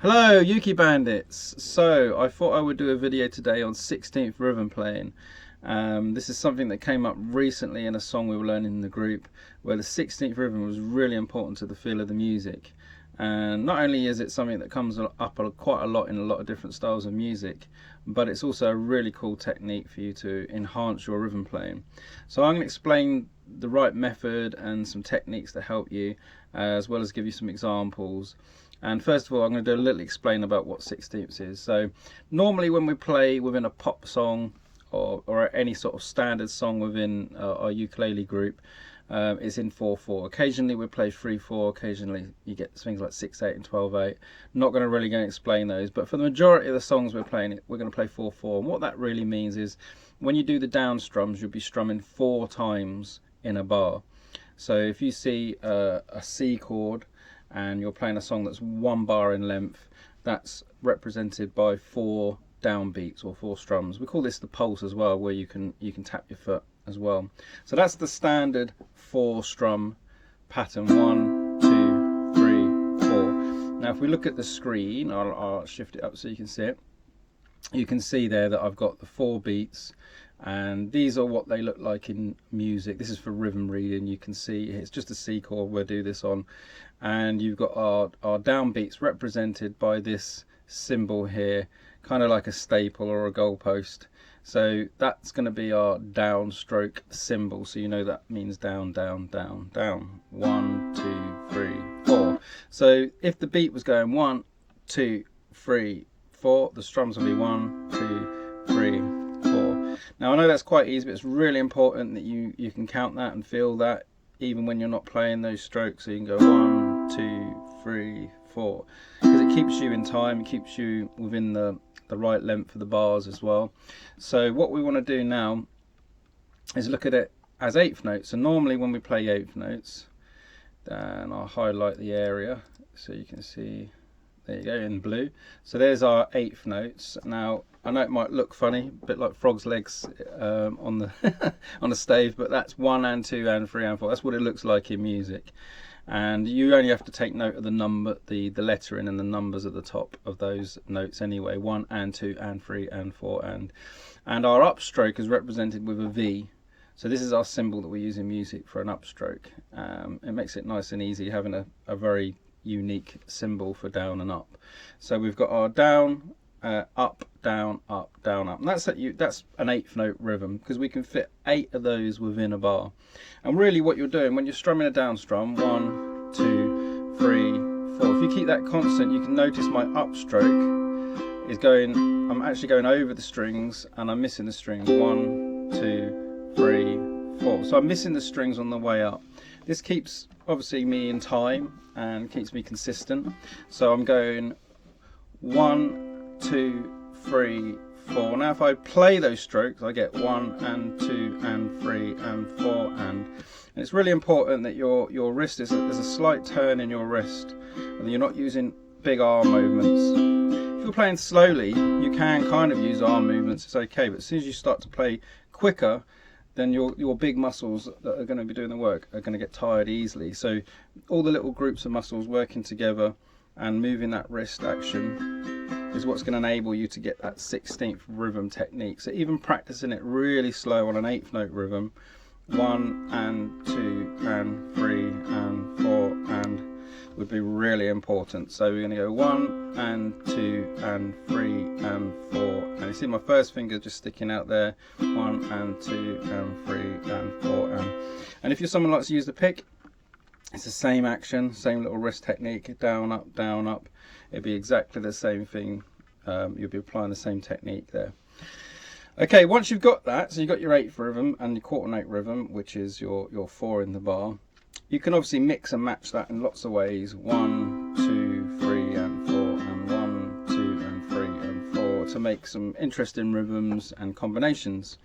Hello, Yuki Bandits. So I thought I would do a video today on 16th rhythm playing. This is something that came up recently in a song we were learning in the group, where the 16th rhythm was really important to the feel of the music. And not only is it something that comes up quite a lot in a lot of different styles of music, but it's also a really cool technique for you to enhance your rhythm playing. So I'm going to explain the right method and some techniques to help you, as well as give you some examples. And first of all, I'm going to do a little explain about what 16ths is. So normally when we play within a pop song or any sort of standard song within our ukulele group, it's in 4/4. Occasionally we play 3/4, occasionally you get things like 6/8 and 12/8. Not going to really go and explain those, but for the majority of the songs we're playing, we're going to play 4/4. And what that really means is when you do the down strums, you'll be strumming 4 times in a bar. So if you see a C chord and you're playing a song that's 1 bar in length, that's represented by 4 downbeats or 4 strums. We call this the pulse as well, where you can tap your foot as well. So that's the standard 4 strum pattern: 1, 2, 3, 4. Now if we look at the screen, I'll shift it up so you can see it. You can see there that I've got the 4 beats, and these are what they look like in music. This is for rhythm reading. You can see it's just a C chord we'll do this on, and you've got our downbeats represented by this symbol here, kind of like a staple or a goalpost. So that's going to be our downstroke symbol, so you know that means down, down, down, down. 1, 2, 3, 4. So if the beat was going 1, 2, 3, 4, the strums will be 1, 2, 3, 4. Now I know that's quite easy, but it's really important that you can count that and feel that even when you're not playing those strokes. So you can go 1, 2, 3, 4, because it keeps you in time, it keeps you within the right length of the bars as well. So what we want to do now is look at it as 8th notes. So normally when we play 8th notes, then I'll highlight the area so you can see. There you go, in blue. So there's our 8th notes. Now I know it might look funny, a bit like frog's legs on the on the stave, but that's 1 and 2 and 3 and 4. That's what it looks like in music. And you only have to take note of the number, the lettering and the numbers at the top of those notes anyway. 1 and 2 and 3 and 4 and our upstroke is represented with a V. So this is our symbol that we use in music for an upstroke. It makes it nice and easy having a very unique symbol for down and up. So we've got our down, up, down, up, down, up. And that's an 8th note rhythm, because we can fit 8 of those within a bar. And really what you're doing when you're strumming a down strum, 1, 2, 3, 4. If you keep that constant, you can notice my upstroke is going, I'm actually going over the strings and I'm missing the strings. 1, 2, 3, 4. So I'm missing the strings on the way up. This keeps obviously me in time and keeps me consistent. So I'm going 1, 2, 3, 4. Now if I play those strokes, I get 1 and 2 and 3 and 4 and it's really important that your wrist there's a slight turn in your wrist and you're not using big arm movements. If you're playing slowly, you can kind of use arm movements, it's okay, but as soon as you start to play quicker, then your big muscles that are going to be doing the work are going to get tired easily. So all the little groups of muscles working together and moving that wrist action is what's going to enable you to get that 16th rhythm technique. So even practicing it really slow on an 8th note rhythm, 1 and 2 and 3 and 4 and would be really important. So we're going to go 1 and 2 and 3 and 4, and you see my first finger just sticking out there. 1 and 2 and 3 and 4 and if you're someone who likes to use the pick, it's the same action, same little wrist technique, down up down up. It'd be exactly the same thing. You'll be applying the same technique there. Okay, once you've got that, so you've got your 8th rhythm and your quarter note rhythm, which is your 4 in the bar. You can obviously mix and match that in lots of ways. 1, 2, 3 and 4 and 1, 2 and 3 and 4 to make some interesting rhythms and combinations.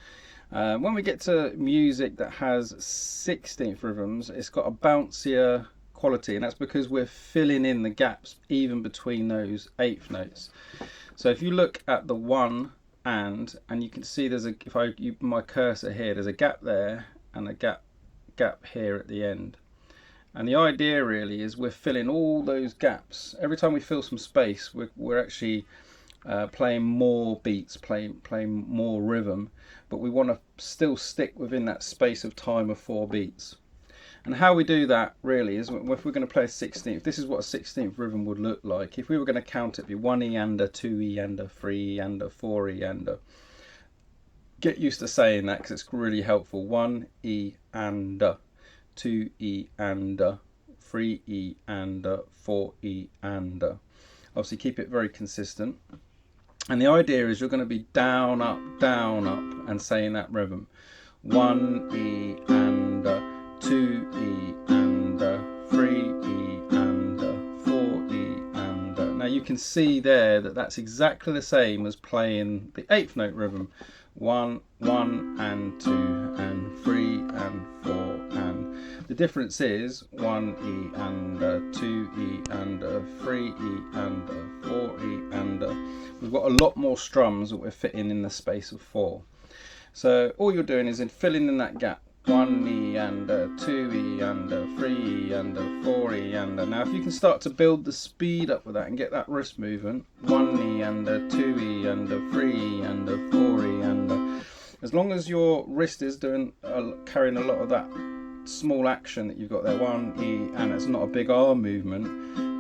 When we get to music that has 16th rhythms, it's got a bouncier quality, and that's because we're filling in the gaps even between those 8th notes. So if you look at the 1 and you can see there's a, if I use my cursor here, there's a gap there and a gap here at the end. And the idea really is we're filling all those gaps. Every time we fill some space, we're actually playing more beats, playing more rhythm, but we want to still stick within that space of time of 4 beats. And how we do that really is, if we're going to play a 16th, this is what a 16th rhythm would look like. If we were going to count it, it'd be 1 E and a, 2 E and a, 3 E and a, 4 E and a. Get used to saying that because it's really helpful. 1 E and a, 2 E and a, 3 E and a, 4 E and a. Obviously keep it very consistent. And the idea is you're going to be down, up, and saying that rhythm. 1 E and a, 2 E and a, 3 E and a, 4 E and a. Now you can see there that that's exactly the same as playing the 8th note rhythm. 1, 1 and 2 and 3 and 4 and. The difference is 1 E and a, 2 E and a, 3 E and a, 4 E and a. We've got a lot more strums that we're fitting in the space of 4. So all you're doing is filling in that gap. 1 E and a, 2 E and a, 3 E and a, 4 E and a. Now if you can start to build the speed up with that and get that wrist movement. 1 E and a, 2 E and a, 3 E and a, 4 E and a. As long as your wrist is doing carrying a lot of that small action that you've got there, 1 E, and it's not a big arm movement,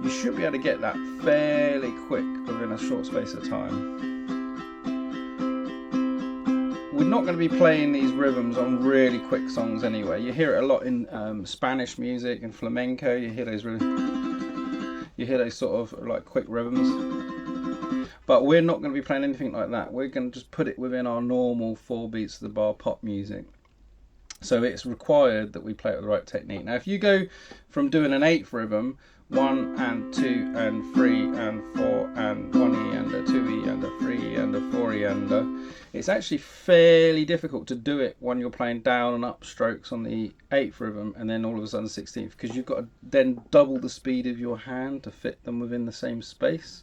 you should be able to get that fairly quick within a short space of time. We're not going to be playing these rhythms on really quick songs anyway. You hear it a lot in Spanish music and flamenco. You hear those sort of like quick rhythms. But we're not going to be playing anything like that. We're going to just put it within our normal 4 beats of the bar pop music. So it's required that we play it with the right technique. Now if you go from doing an 8th rhythm, 1 and 2 and 3 and 4 and 1 E and a, 2 E and a, 3 E and a, 4 E and a, it's actually fairly difficult to do it when you're playing down and up strokes on the 8th rhythm and then all of a sudden 16th, because you've got to then double the speed of your hand to fit them within the same space.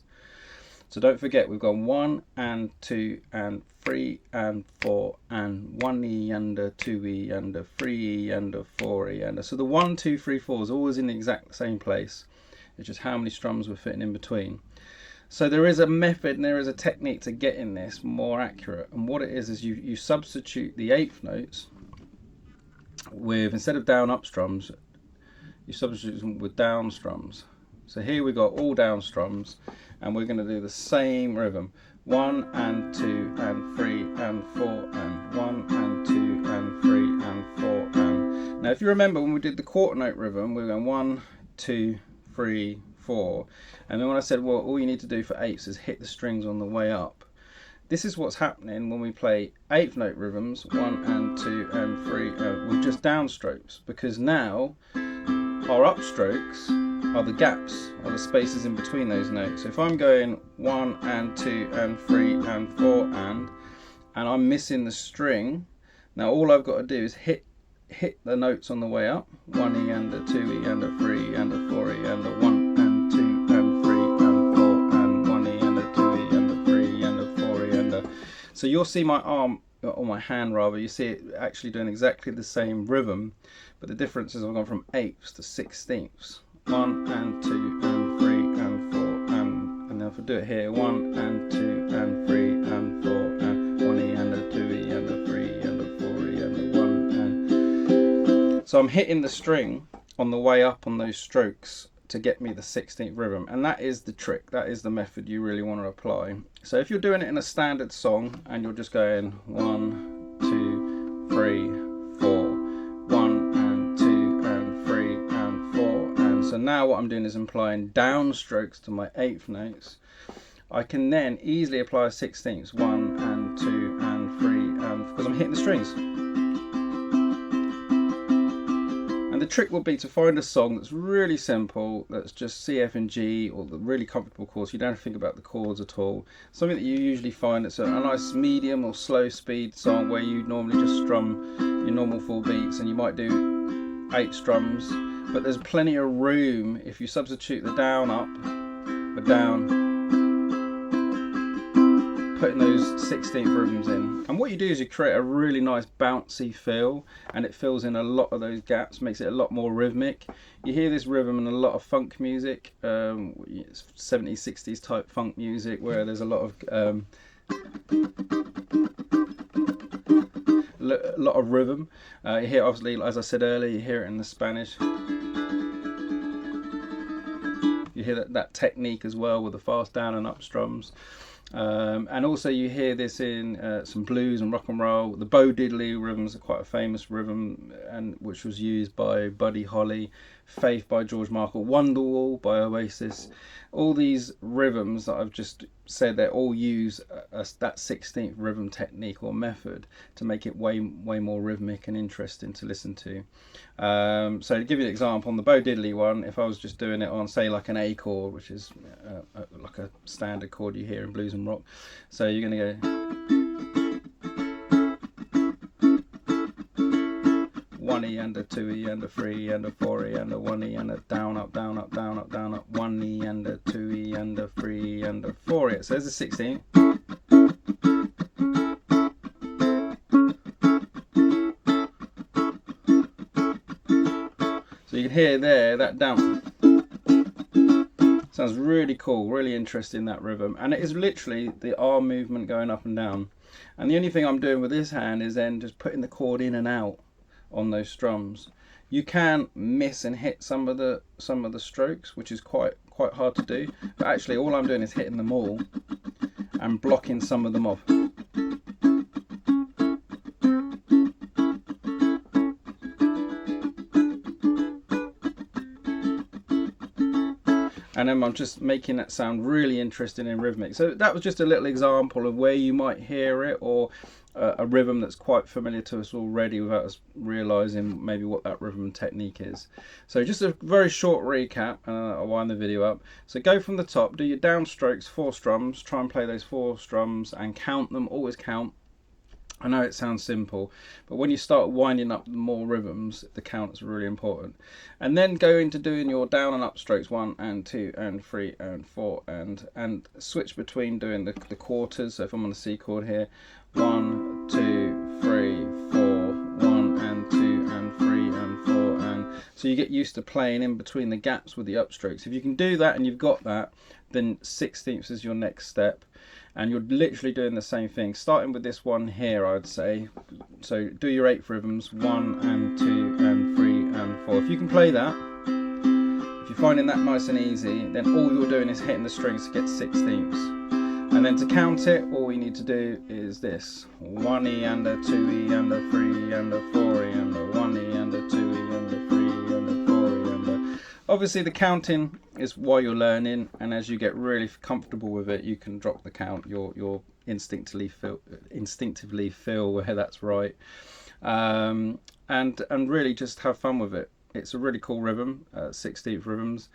So don't forget, we've got 1 and 2 and 3 and 4 and 1 E and a, 2 E and a, 3 E and a, 4 E and a. So the 1, 2, 3, 4 is always in the exact same place. It's just how many strums we're fitting in between. So there is a method and there is a technique to getting this more accurate. And what it is you substitute the 8th notes with, instead of down up strums, you substitute them with down strums. So here we got all down strums, and we're going to do the same rhythm. 1 and 2 and 3 and 4 and 1 and 2 and 3 and 4 and. Now if you remember when we did the quarter note rhythm, we were going 1, 2, 3, 4, and then when I said, well, all you need to do for 8ths is hit the strings on the way up. This is what's happening when we play 8th note rhythms, 1 and 2 and 3, with just downstrokes, because now our upstrokes are the gaps, are the spaces in between those notes. So if I'm going 1 and 2 and 3 and 4 and I'm missing the string, now all I've got to do is hit the notes on the way up. 1 E and a, 2 E and a, 3 E and a, 4 E and a, 1 and 2 and 3 and 4 and 1 E and a, 2 E and a, 3 E and a, 4 E and a. So you'll see my arm, or my hand rather, you see it actually doing exactly the same rhythm, but the difference is I've gone from 8ths to 16ths. 1 and 2 and 3 and 4 and then if I do it here, 1 and 2 and 3 and 4 and 1 E and a, 2 E and a, 3 E and a, 4 E and a, 1 and. So I'm hitting the string on the way up on those strokes to get me the 16th rhythm, and that is the trick, that is the method you really want to apply. So if you're doing it in a standard song and you're just going 1, 2, 3, 4, 1 and 2 and 3 and 4 and, so now what I'm doing is applying down strokes to my 8th notes. I can then easily apply 16ths, 1 and 2 and 3 and, because I'm hitting the strings. The trick will be to find a song that's really simple, that's just C, F and G, or the really comfortable chords. You don't have to think about the chords at all. Something that you usually find that's a nice medium or slow speed song where you normally just strum your normal 4 beats, and you might do 8 strums, but there's plenty of room if you substitute the down up, the down, putting those 16th rhythms in. And what you do is you create a really nice bouncy feel, and it fills in a lot of those gaps, makes it a lot more rhythmic. You hear this rhythm in a lot of funk music, 70s, 60s type funk music, where there's a lot of rhythm. You hear, obviously, as I said earlier, you hear it in the Spanish. You hear that technique as well with the fast down and up strums. And also you hear this in some blues and rock and roll. The Bo Diddley rhythms are quite a famous rhythm, and which was used by Buddy Holly, Faith by George Michael, Wonderwall by Oasis. All these rhythms that I've just said, they all use that 16th rhythm technique or method to make it way more rhythmic and interesting to listen to. So to give you an example, on the Bo Diddley one, if I was just doing it on, say, like an A chord, which is like a standard chord you hear in blues and rock, so you're going to go 1E and a 2E and a 3E and a 4E and a 1E and a down up down up down up down up, 1E and a 2E and a 3E and a 4E. So there's a 16. So you can hear there that down. Sounds really cool, really interesting, that rhythm. And it is literally the arm movement going up and down. And the only thing I'm doing with this hand is then just putting the chord in and out on those strums. You can miss and hit some of the strokes, which is quite hard to do. But actually all I'm doing is hitting them all and blocking some of them off. And then I'm just making that sound really interesting and rhythmic. So that was just a little example of where you might hear it, or a rhythm that's quite familiar to us already without us realizing maybe what that rhythm technique is. So just a very short recap, and I'll wind the video up. So go from the top, do your downstrokes, 4 strums, try and play those 4 strums and count them, always count. I know it sounds simple, but when you start winding up more rhythms, the count is really important. And then go into doing your down and up strokes, 1 and 2 and 3 and 4, and switch between doing the quarters. So if I'm on a C chord here, 1, 2, 3, 4, 1 and 2 and 3 and 4, and so you get used to playing in between the gaps with the upstrokes. If you can do that and you've got that, then 16ths is your next step. And you're literally doing the same thing, starting with this one here, I'd say. So do your 8 rhythms, 1 and 2 and 3 and 4. If you can play that, if you're finding that nice and easy, then all you're doing is hitting the strings to get 16ths. And then to count it, all we need to do is this: 1E and a 2E and a 3 and a 4E and a 1E and a 2E and a 3 and a 4E and a... Obviously the counting is while you're learning, and as you get really comfortable with it, you can drop the count. You'll instinctively feel where that's right, and really just have fun with it. It's a really cool rhythm, 16th rhythms,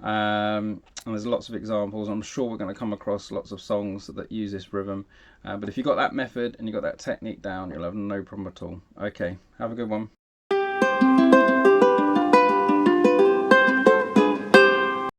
and there's lots of examples. I'm sure we're going to come across lots of songs that use this rhythm, but if you've got that method and you've got that technique down, you'll have no problem at all. Okay, have a good one.